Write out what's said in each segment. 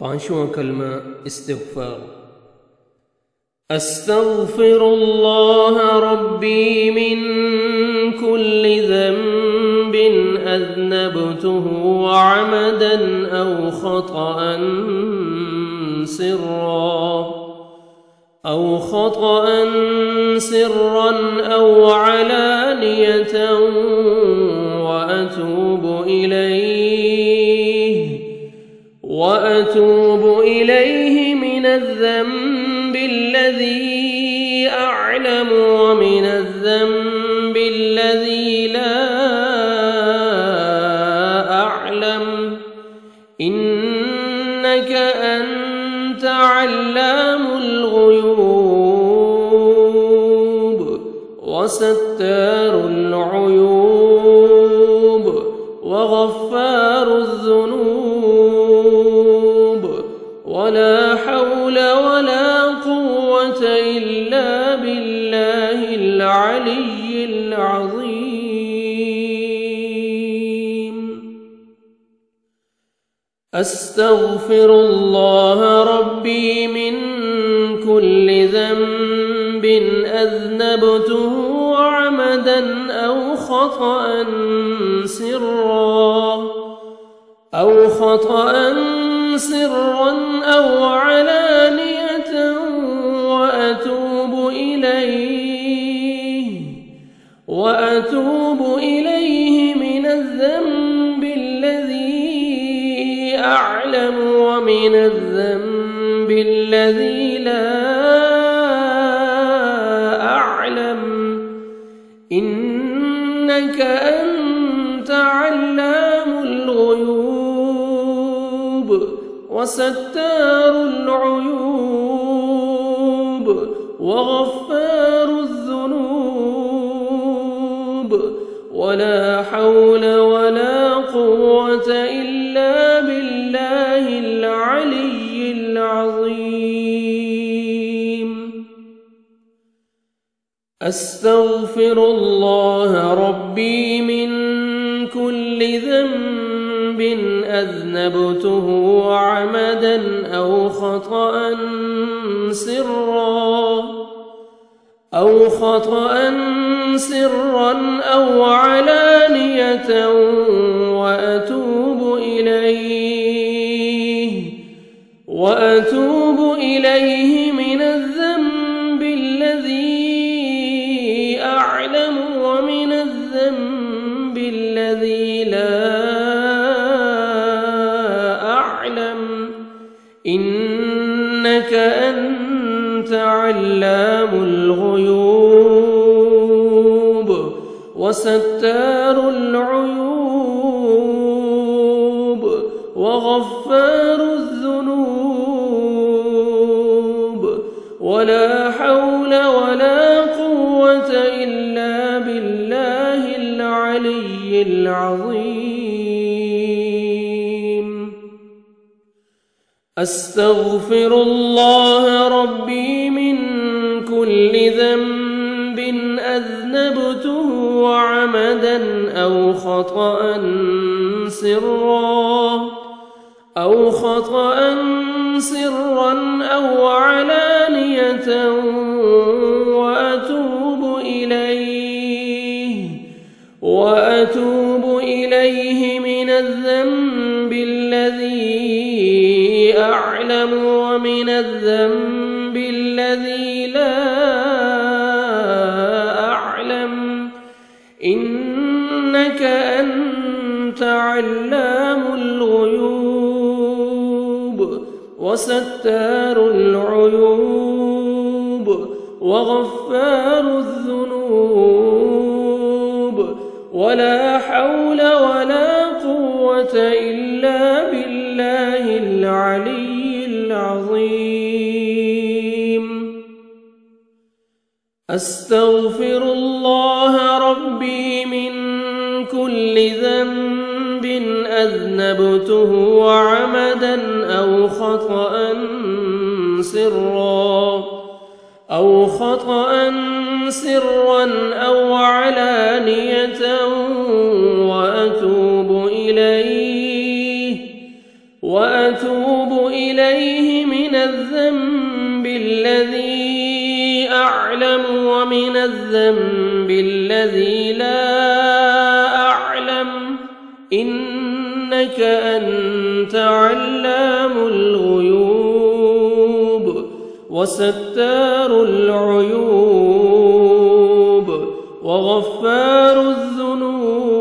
पांचवा कलमा इस्तिग़फ़ार। अस्तग़फ़िरुल्लाह रब्बी मिन कुल्लि ज़ंबिन अज़नबतुहु अमदन औ ख़तअन सिर्रन औ अलानियतन وأتوب إليه من الذنب الذي أعلم ومن الذنب الذي لا أعلم إنك أنت علام الغيوب وستار العيوب وغفار الذنوب ولا حول ولا قوة إلا بالله العلي العظيم. أستغفر الله ربي من كل ذنب أذنبته عمدا أو خطأ سرا أو علانية وأتوب إليه من الذنب الذي أعلم ومن الذنب الذي لا أعلم إنك أنت علام الغيوب وستار العيوب وغفار الذنوب ولا حول ولا قوة إلا بالله العلي العظيم. أستغفر الله ربي من كل ذنب أذنبته عمدا أو خطأ سرا أو علانية وأتوب إليه من الذنب الذي أعلم ومن الذنب الذي لا أعلم إنك أنت علام الغيوب وستار العيوب وغفار الذنوب ولا حول ولا قوة إلا بالله العلي العظيم. أستغفر الله ربي من كل ذنب أذنبته عمدا أو خطأ سرا أو علانية وأتوب إليه من الذنب الذي أعلم ومن الذنب الذي لا أعلم إنك أنت علام الغيوب وستار العيوب وغفار الذنوب ولا حول ولا قوة إلا بالله العلي العظيم. أستغفر الله ربي من كل ذنب أذنبته عمدا أو خطأ سرا أو علانية وأتوب وأتوب إليه من الذنب الذي أعلم ومن الذنب الذي لا أعلم إنك أنت علام الغيوب وستار العيوب وغفار الذنوب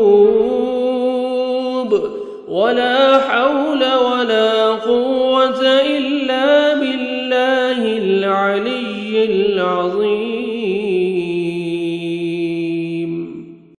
ولا حول ولا قوة إلا بالله العلي العظيم.